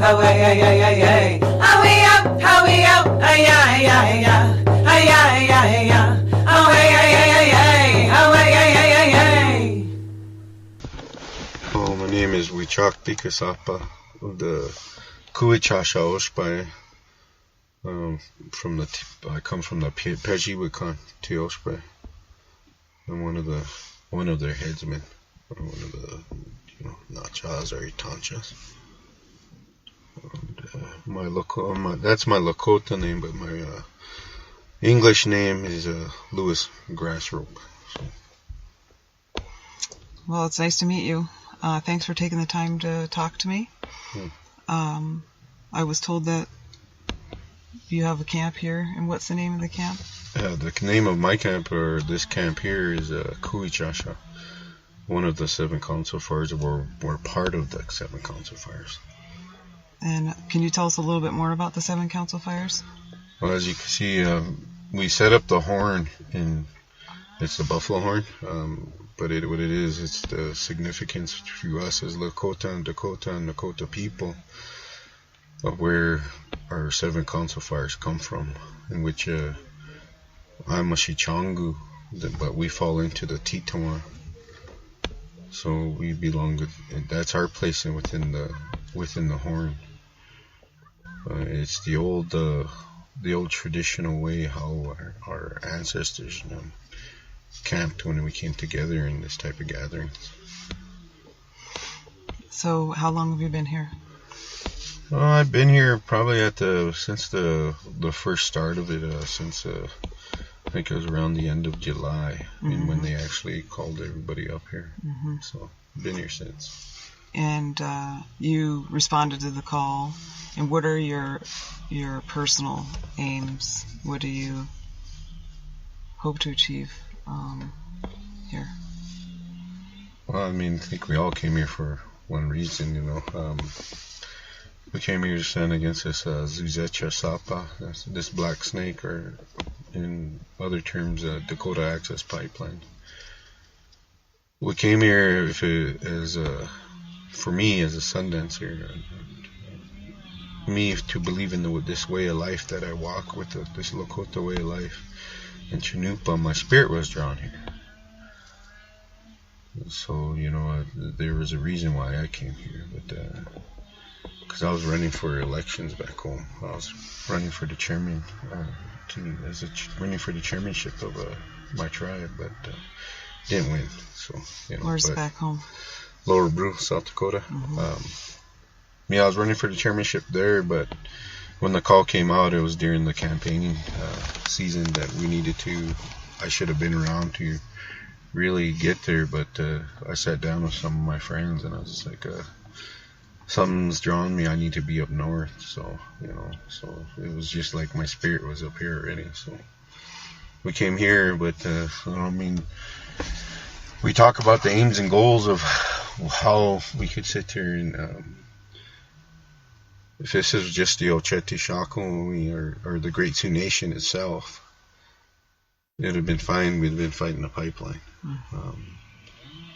away, ay, ay, ay, ay. Away up, ay, ay, ay, ay, ay, ay, ay, ay. Away, ay, ay, ay, ay, away, ay, ay, ay, ay. Oh, my name is Wichak Pikasapa of the Kuichasha Oshpai. I come from the Pejiwikan Tioshpai. I'm one of their headsmen, or one of the Nachas or Itanchas. And, that's my Lakota name, but my English name is Lewis Grassrope. So. Well, it's nice to meet you. Thanks for taking the time to talk to me. I was told that you have a camp here, and what's the name of the camp? The name of my camp, or this camp here, is Kuichasha, one of the 7 council fires. We're part of the 7 council fires. And can you tell us a little bit more about the 7 council fires? Well, as you can see, we set up the horn, and it's the buffalo horn. But what it is, it's the significance to us as Lakota and Dakota people of where our 7 council fires come from, in which I'm a Shichangu, but we fall into the Titawan. So we belong that's our place within the horn. It's the old traditional way how our ancestors camped when we came together in this type of gatherings. So how long have you been here? I've been here probably since the first start of it, since I think it was around the end of July, and when they actually called everybody up here. So I've been here since. And you responded to the call. And what are your personal aims? What do you hope to achieve here? Well, I mean, I think we all came here for one reason, We came here to stand against this Oceti Sakowin, this black snake, or in other terms, Dakota Access Pipeline. We came here for me as a Sundancer, me to believe in this way of life that I walk with, this Lakota way of life. And Chanupa, my spirit was drawn here. So, there was a reason why I came here, but because I was running for elections back home. I was running for the chairman, running for the chairmanship of my tribe, but didn't win. So, Where's back home? Lower Brew, South Dakota. I was running for the chairmanship there, but when the call came out, it was during the campaigning season that I should have been around to really get there, but I sat down with some of my friends and I was just like, something's drawn me, I need to be up north. So it was just like my spirit was up here already. So we came here, but we talk about the aims and goals of how we could sit here and if this is just the Oceti Sakowin or the Great Sioux Nation itself, it would have been fine. We'd have been fighting the pipeline.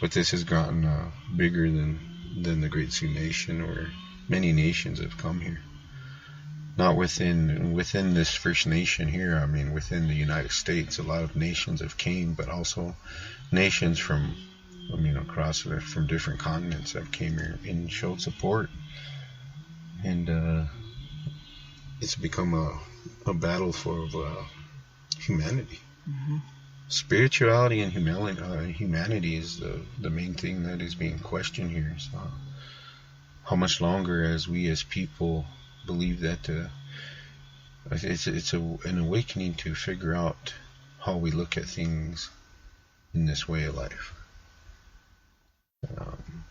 But this has gotten bigger than the Great Sioux Nation, or many nations have come here. Not within this First Nation here. I mean, within the United States, a lot of nations have came, but also nations from across from different continents have came here and showed support. And it's become a battle for humanity. Spirituality and humanity is the main thing that is being questioned here. So how much longer as we as people believe that it's an awakening to figure out how we look at things in this way of life.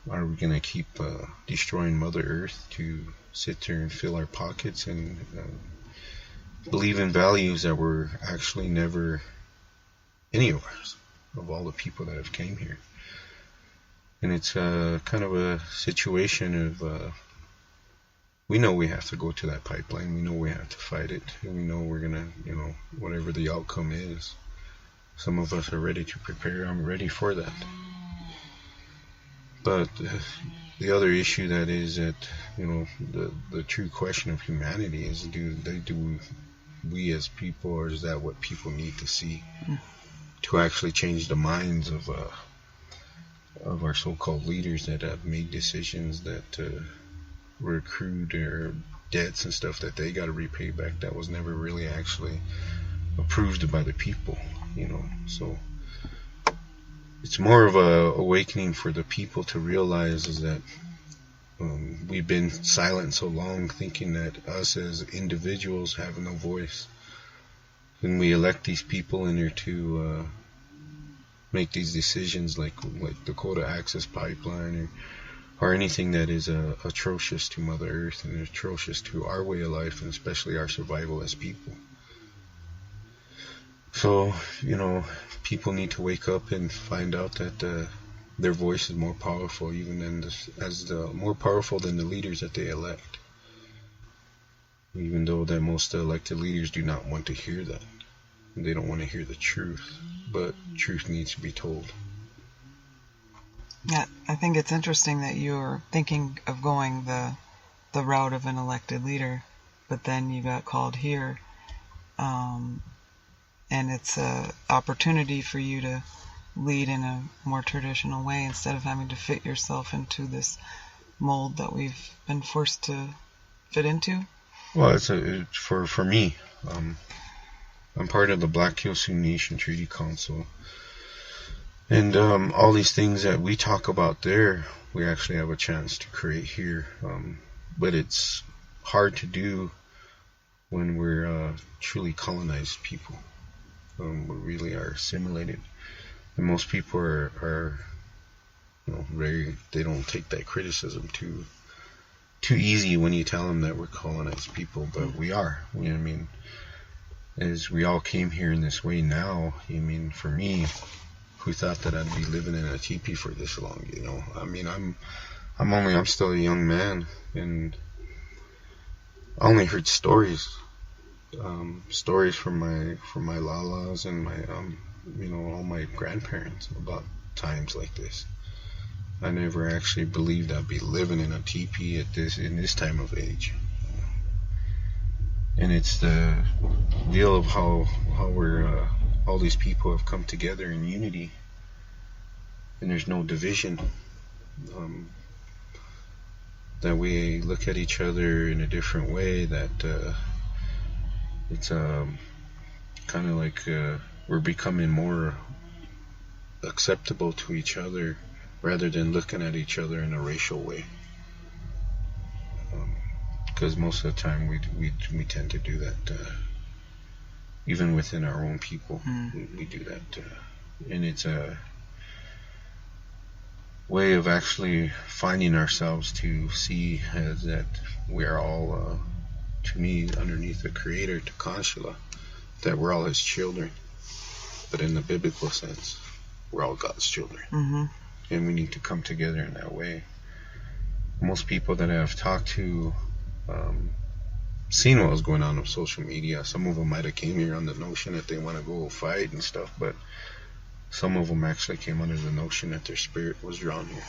Are we going to keep destroying Mother Earth to sit there and fill our pockets and believe in values that were actually never any of us, of all the people that have came here? And it's kind of a situation of we know we have to go to that pipeline, we know we have to fight it, and we know we're gonna, whatever the outcome is, some of us are ready to prepare. I'm ready for that. But the other issue that is that, the true question of humanity is, do we as people, or is that what people need to see to actually change the minds of our so-called leaders that have made decisions that were accrued or debts and stuff that they got to repay back, that was never really actually approved by the people, So it's more of a awakening for the people to realize is that we've been silent so long, thinking that us as individuals have no voice. When we elect these people in there to make these decisions, like Dakota Access Pipeline, or anything that is atrocious to Mother Earth and atrocious to our way of life, and especially our survival as people. So, people need to wake up and find out that their voice is more powerful, even more powerful than the leaders that they elect. Even though that most elected leaders do not want to hear that. They don't want to hear the truth, but truth needs to be told. Yeah, I think it's interesting that you're thinking of going the route of an elected leader, but then you got called here, and it's an opportunity for you to lead in a more traditional way instead of having to fit yourself into this mold that we've been forced to fit into. Well, it's for me. I'm part of the Black Hills Sioux Nation Treaty Council. And all these things that we talk about there, we actually have a chance to create here. But it's hard to do when we're truly colonized people. We really are assimilated. And most people are they don't take that criticism too easy when you tell them that we're colonized people. But we are. As we all came here in this way now, for me, who thought that I'd be living in a teepee for this long, I'm still a young man, and I only heard stories from my lalas and my all my grandparents about times like this. I never actually believed I'd be living in a teepee in this time of age. And it's the deal of how we're all these people have come together in unity, and there's no division. That we look at each other in a different way. That it's kind of like we're becoming more acceptable to each other, rather than looking at each other in a racial way. Because most of the time we tend to do that, even within our own people. We do that, and it's a way of actually finding ourselves to see that we are all, to me, underneath the Creator, to Conshula, that we're all His children. But in the biblical sense, we're all God's children, and we need to come together in that way. Most people that I've talked to, seen what was going on social media. Some of them might have came here on the notion that they want to go fight and stuff, but some of them actually came under the notion that their spirit was drawn here.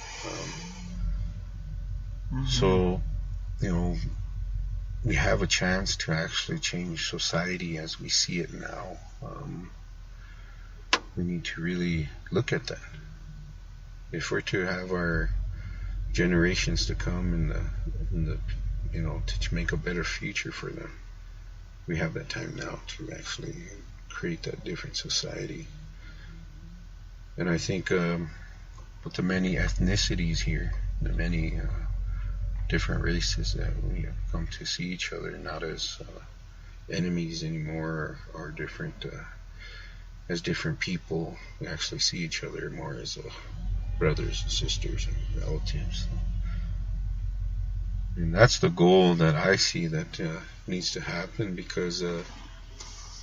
So, we have a chance to actually change society as we see it now. We need to really look at that. If we're to have our generations to come in the to make a better future for them, we have that time now to actually create that different society. And I think with the many ethnicities here, the many different races, that we have come to see each other not as enemies anymore, or different as different people. We actually see each other more as brothers and sisters and relatives. And that's the goal that I see that needs to happen, because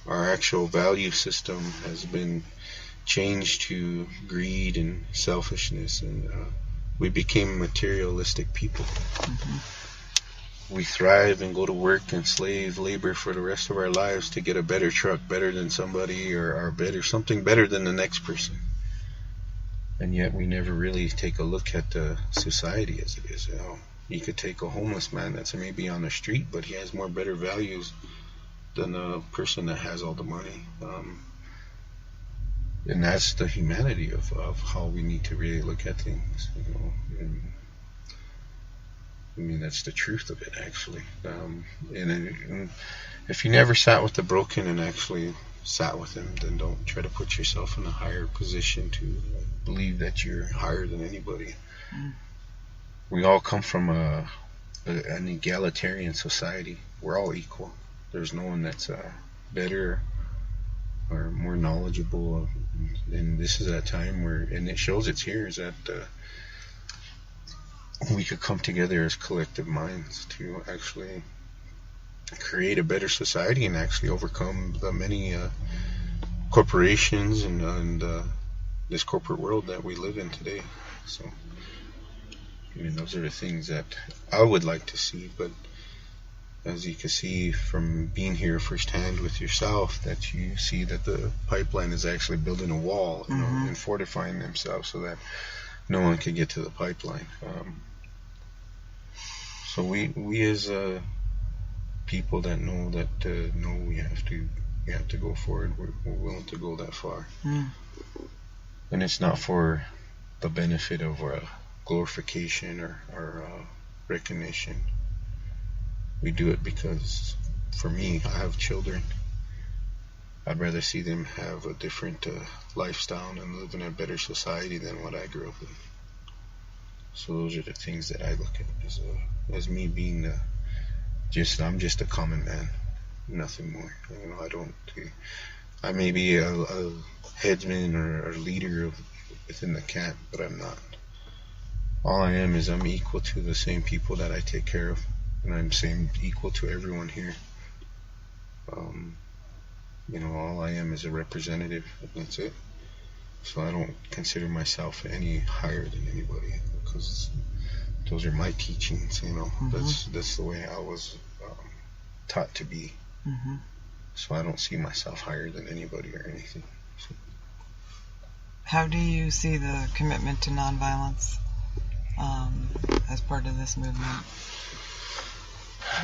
our actual value system has been changed to greed and selfishness, and we became materialistic people. We thrive and go to work and slave labor for the rest of our lives to get a better truck, better than somebody, or something better than the next person. And yet we never really take a look at the society as it is. You could take a homeless man that's maybe on the street, but he has more better values than a person that has all the money. And that's the humanity of how we need to really look at things. And, I mean, that's the truth of it, actually. And if you never sat with the broken and actually sat with them, then don't try to put yourself in a higher position to believe that you're higher than anybody. We all come from an egalitarian society. We're all equal. There's no one that's better or more knowledgeable. And this is a time where, and it shows it's here, is that we could come together as collective minds to actually create a better society and actually overcome the many corporations and this corporate world that we live in today. So, I mean, those are the things that I would like to see. But as you can see from being here firsthand with yourself, that you see that the pipeline is actually building a wall, you know, and fortifying themselves so that no one can get to the pipeline. So we as people that know that we have to go forward. We're willing to go that far, and it's not for the benefit of glorification or recognition. We do it because, for me, I have children. I'd rather see them have a different lifestyle and live in a better society than what I grew up in. So those are the things that I look at as me being I'm just a common man, nothing more. You know, I may be a headsman or a leader within the camp, but I'm not. All I am is I'm equal to the same people that I take care of, and I'm equal to everyone here. You know, all I am is a representative, that's it. So I don't consider myself any higher than anybody, because those are my teachings, you know. That's the way I was taught to be. So I don't see myself higher than anybody or anything. So. How do you see the commitment to nonviolence as part of this movement?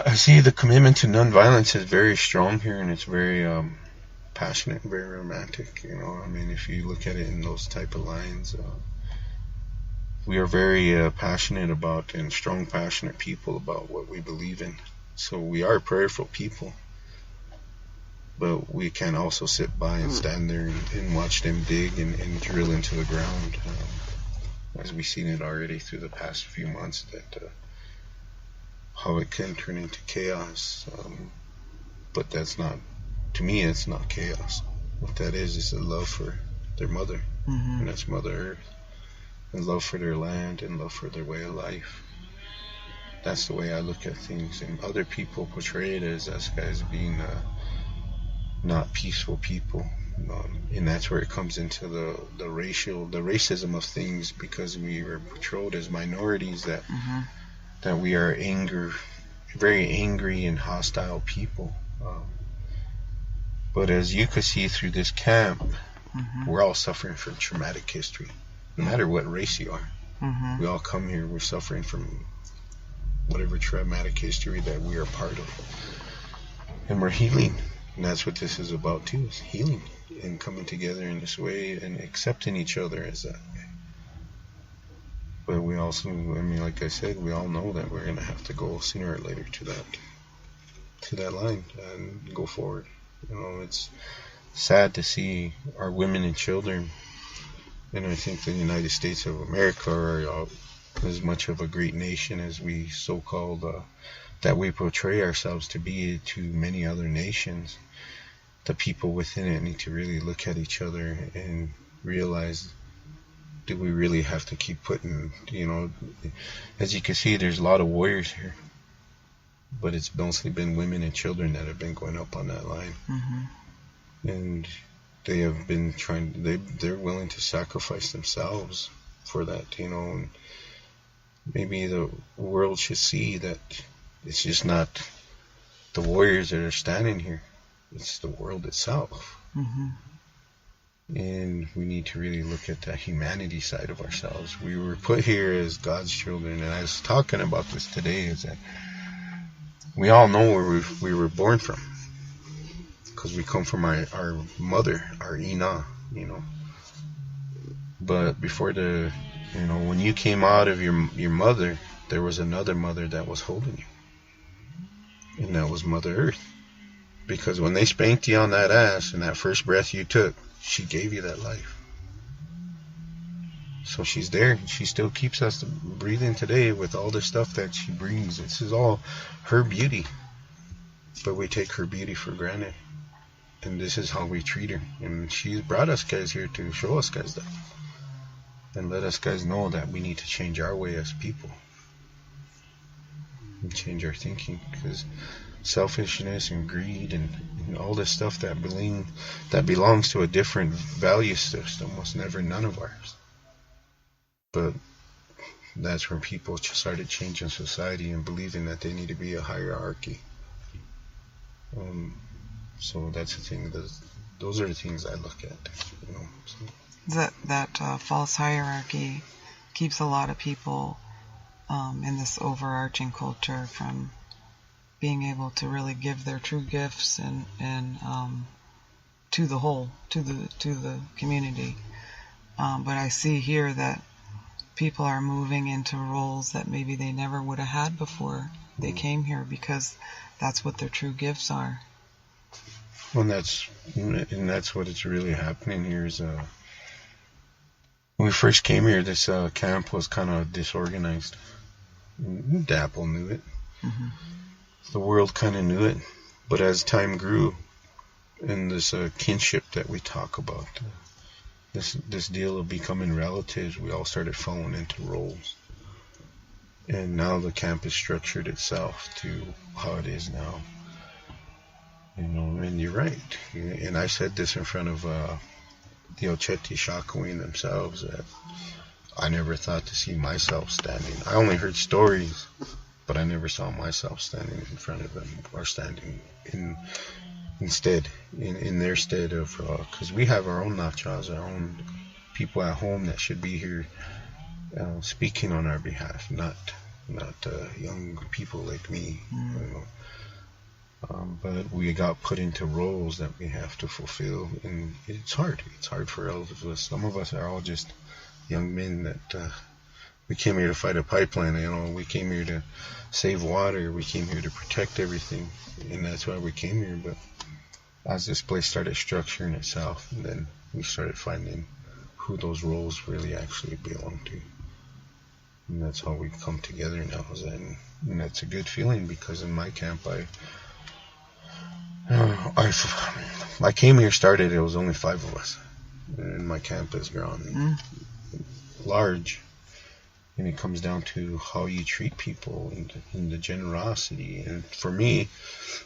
I see the commitment to nonviolence is very strong here, and it's very passionate and very romantic. You know, I mean, if you look at it in those type of lines, we are very passionate about, and strong, passionate people about what we believe in. So we are prayerful people, but we can also sit by and stand there and watch them dig and drill into the ground, as we've seen it already through the past few months, that how it can turn into chaos. But that's not, to me, it's not chaos. What that is a love for their mother, and that's Mother Earth, and love for their land and love for their way of life. That's the way I look at things, and other people portray it as us guys being not peaceful people, and that's where it comes into the racism of things, because we are portrayed as minorities, that we are very angry and hostile people. But as you could see through this camp, we're all suffering from traumatic history, no matter what race you are. We all come here, we're suffering from whatever traumatic history that we are part of, and we're healing. And that's what this is about too, is healing and coming together in this way and accepting each other as that way. But we also, I mean, like I said, we all know that we're going to have to go sooner or later to that line and go forward. You know, it's sad to see our women and children, and I think the United States of America are as much of a great nation as we so-called, that we portray ourselves to be to many other nations. The people within it need to really look at each other and realize, do we really have to keep putting, you know, as you can see, there's a lot of warriors here, but it's mostly been women and children that have been going up on that line. And they have been they're willing to sacrifice themselves for that, you know. And maybe the world should see that it's just not the warriors that are standing here, it's the world itself. And we need to really look at the humanity side of ourselves. We were put here as God's children, and I was talking about this today, is that we all know where we were born from, because we come from our mother, our Ina, you know. But before when you came out of your mother, there was another mother that was holding you, and that was Mother Earth. Because when they spanked you on that ass and that first breath you took, she gave you that life. So she's there. She still keeps us breathing today with all the stuff that she brings. This is all her beauty. But we take her beauty for granted. And this is how we treat her. And she's brought us guys here to show us guys that. And let us guys know that we need to change our way as people. And change our thinking. Because selfishness and greed and all this stuff that belongs to a different value system was never none of ours. But that's when people started changing society and believing that they need to be a hierarchy. So that's the thing. Those are the things I look at. You know. So. That false hierarchy keeps a lot of people in this overarching culture from being able to really give their true gifts and to the whole, to the community. But I see here that people are moving into roles that maybe they never would have had before they came here, because that's what their true gifts are. Well, that's what it's really happening here. Is when we first came here, this camp was kind of disorganized. Dapple knew it. Mm-hmm. The world kind of knew it, but as time grew, and this kinship that we talk about, this deal of becoming relatives, we all started falling into roles. And now the camp has structured itself to how it is now. You know, and you're right. And I said this in front of the Oceti Sakowin themselves, that I never thought to see myself standing. I only heard stories, but I never saw myself standing in front of them, or standing in their stead of, because we have our own nachas, our own people at home that should be here speaking on our behalf, not young people like me. You know. But we got put into roles that we have to fulfill, and it's hard. It's hard for all of us. Some of us are all just young men that we came here to fight a pipeline. You know, we came here to save water. We came here to protect everything, and that's why we came here. But as this place started structuring itself, and then we started finding who those roles really actually belong to, and that's how we come together now. And that's a good feeling, because in my camp, I came here, started, it was only 5 of us, and my camp has grown large, and it comes down to how you treat people and the generosity. And for me,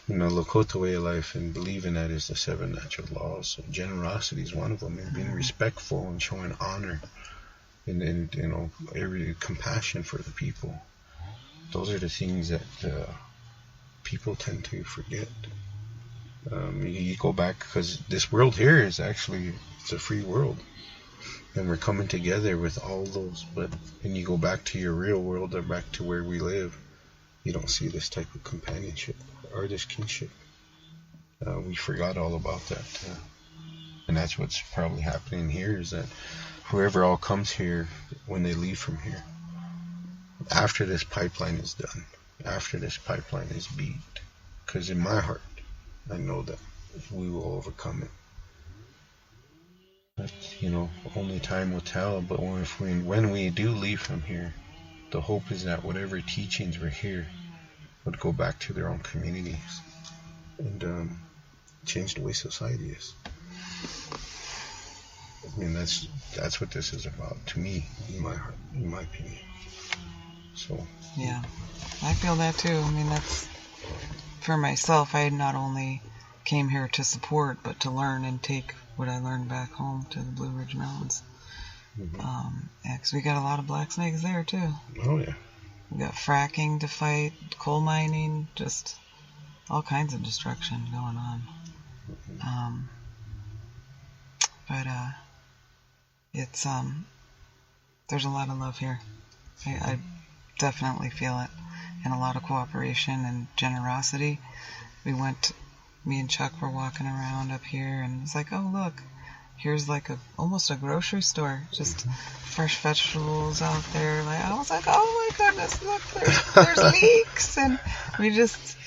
Lakota way of life and believing that is the 7 natural laws. So generosity is one of them, and being respectful and showing honor and every compassion for the people. Those are the things that people tend to forget. You go back, because this world here is actually, it's a free world, and we're coming together with all those, but when you go back to your real world, or back to where we live, you don't see this type of companionship or this kinship. We forgot all about that, and that's what's probably happening here, is that whoever all comes here, when they leave from here, after this pipeline is done, after this pipeline is beat, because in my heart, I know that we will overcome it. But, only time will tell. But when we do leave from here, the hope is that whatever teachings were here would go back to their own communities and change the way society is. I mean, that's what this is about, to me, in my heart, in my opinion. So. Yeah, I feel that too. I mean, that's, for myself, I not only came here to support, but to learn and take what I learned back home to the Blue Ridge Mountains. Because we got a lot of black snakes there too. Oh yeah. We got fracking to fight, coal mining, just all kinds of destruction going on. But it's there's a lot of love here. I definitely feel it, and a lot of cooperation and generosity. Me and Chuck were walking around up here, and it's like, oh look, here's like almost a grocery store, just fresh vegetables out there. Like, I was like, oh my goodness, look, there's leeks, and we just,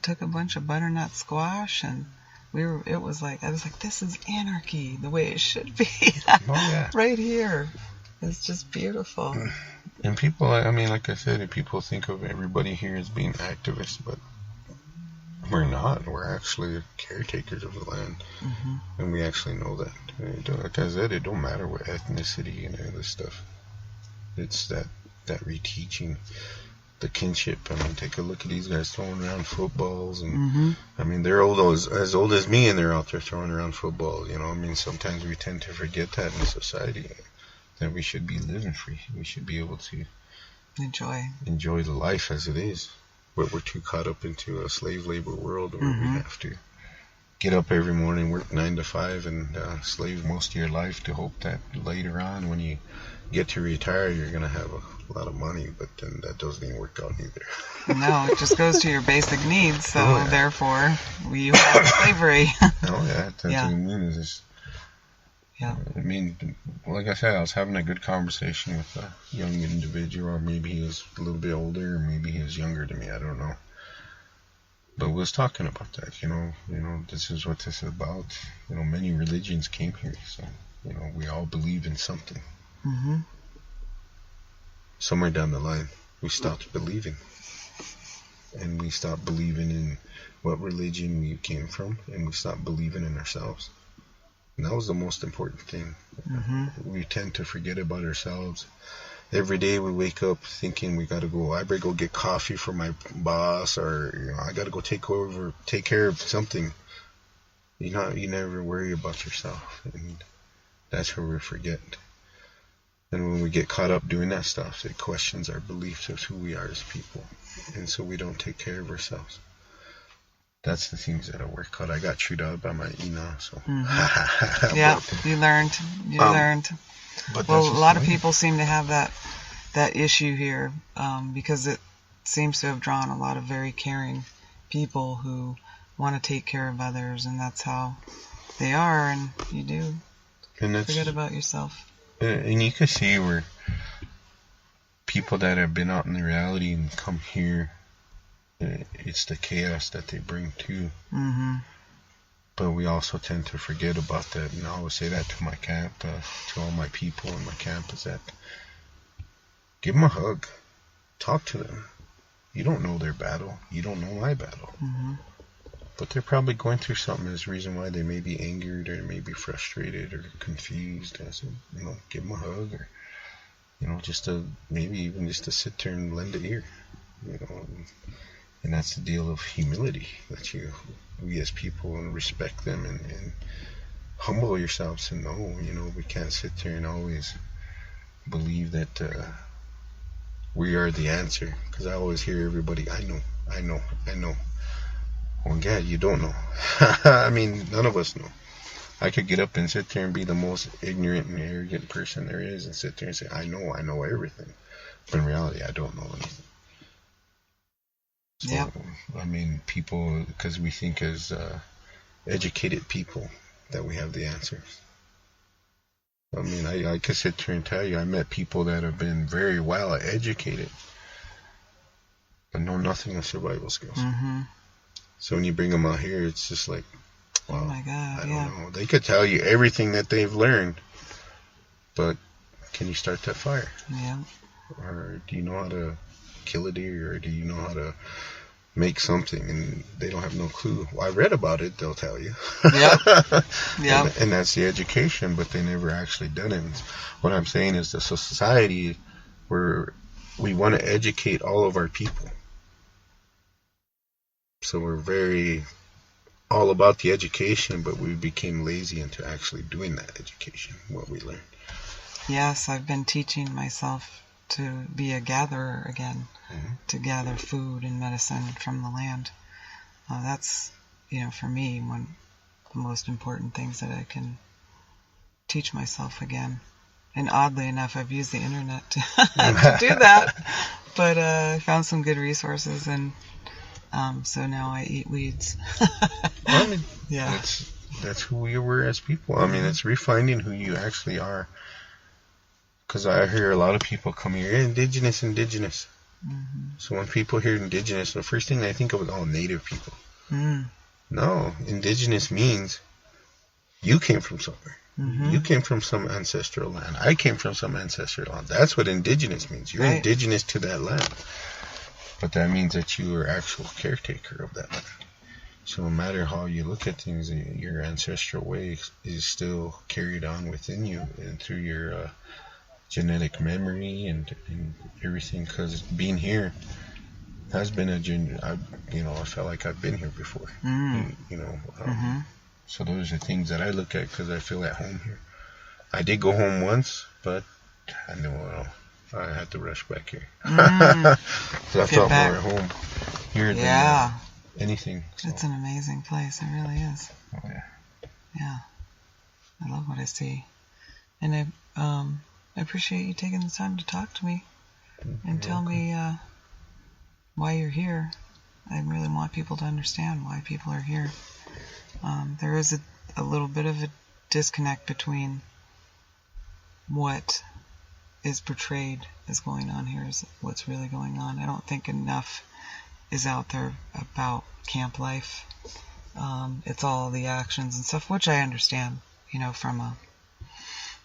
took a bunch of butternut squash, and I was like, this is anarchy, the way it should be. Oh, yeah. Right here. It's just beautiful. And people, I mean, like I said, people think of everybody here as being activists, but we're not. We're actually caretakers of the land. Mm-hmm. And we actually know that. Like I said, it don't matter what ethnicity and all this stuff. It's that reteaching the kinship. I mean, take a look at these guys throwing around footballs, and I mean, they're as old as me, and they're out there throwing around football. I mean, sometimes we tend to forget that in society, that we should be living free. We should be able to enjoy the life as it is. But we're too caught up into a slave labor world where we have to get up every morning, work 9 to 5, and slave most of your life to hope that later on, when you get to retire, you're going to have a lot of money. But then that doesn't even work out either. No, it just goes to your basic needs. So therefore, we have slavery. Oh yeah, that's what it means. Yeah. I mean, like I said, I was having a good conversation with a young individual, or maybe he was a little bit older, or maybe he was younger than me, I don't know. But we was talking about that, this is what this is about. Many religions came here, so, we all believe in something. Mm-hmm. Somewhere down the line, we stopped believing. And we stopped believing in what religion we came from, and we stopped believing in ourselves. And that was the most important thing. We tend to forget about ourselves. Every day we wake up thinking I better go get coffee for my boss, or I gotta go take care of something. You never worry about yourself, and that's where we forget. And when we get caught up doing that stuff, it questions our beliefs of who we are as people, and so we don't take care of ourselves. That's the things that I work out. I got chewed out by my Ina, so. Yeah, you learned. But a lot of people seem to have that issue here, because it seems to have drawn a lot of very caring people who want to take care of others, and that's how they are, and you do forget about yourself. And you can see where people that have been out in the reality and come here, it's the chaos that they bring too. But we also tend to forget about that. And I always say that to my camp, to all my people in my camp, is that give them a hug, talk to them. You don't know their battle. You don't know my battle. But they're probably going through something as a reason why they may be angered, or may be frustrated, or confused. I said, give them a hug, or maybe even just to sit there and lend an ear. And that's the deal of humility, that we as people respect them and humble yourselves and know, we can't sit there and always believe that we are the answer. Because I always hear everybody, I know. Well, God, you don't know. I mean, none of us know. I could get up and sit there and be the most ignorant and arrogant person there is, and sit there and say, I know everything. But in reality, I don't know anything. So, I mean, people, because we think as educated people that we have the answers. I mean, I could sit here and tell you, I met people that have been very well educated, but know nothing of survival skills. So when you bring them out here, it's just like, well, oh my God, I don't know. They could tell you everything that they've learned, but can you start that fire? Yeah. Or do you know how to kill a deer, or do you know how to make something? And they don't have no clue. Well, I read about it, they'll tell you. Yeah. And that's the education, but they never actually done it. What I'm saying is the society where we want to educate all of our people. So we're very all about the education, but we became lazy into actually doing that education, what we learned. Yes, I've been teaching myself to be a gatherer again, to gather food and medicine from the land. That's, for me, one of the most important things that I can teach myself again. And oddly enough, I've used the internet to do that. But I found some good resources, and so now I eat weeds. I mean, yeah. That's who we were as people. I mean, it's refining who you actually are. Because I hear a lot of people come here, indigenous. So when people hear indigenous, the first thing they think of is all native people. No, indigenous means you came from somewhere. You came from some ancestral land. I came from some ancestral land. That's what indigenous means. You're indigenous to that land. But that means that you are actual caretaker of that land. So no matter how you look at things, your ancestral way is still carried on within you and through your genetic memory and everything. Because being here has been I felt like I've been here before. So those are things that I look at because I feel at home here. I did go home once, but I know I had to rush back here. So I felt more at home here than anything. So. It's an amazing place. It really is. Oh, yeah. Yeah. I love what I see. And I appreciate you taking the time to talk to me and tell me why you're here. I really want people to understand why people are here. There is a little bit of a disconnect between what is portrayed as going on here is what's really going on. I don't think enough is out there about camp life. It's all the actions and stuff, which I understand, from a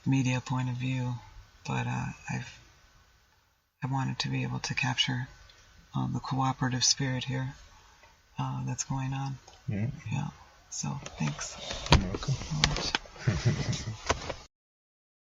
media point of view. But I wanted to be able to capture the cooperative spirit here that's going on. Yeah. So, thanks. You're welcome. So much.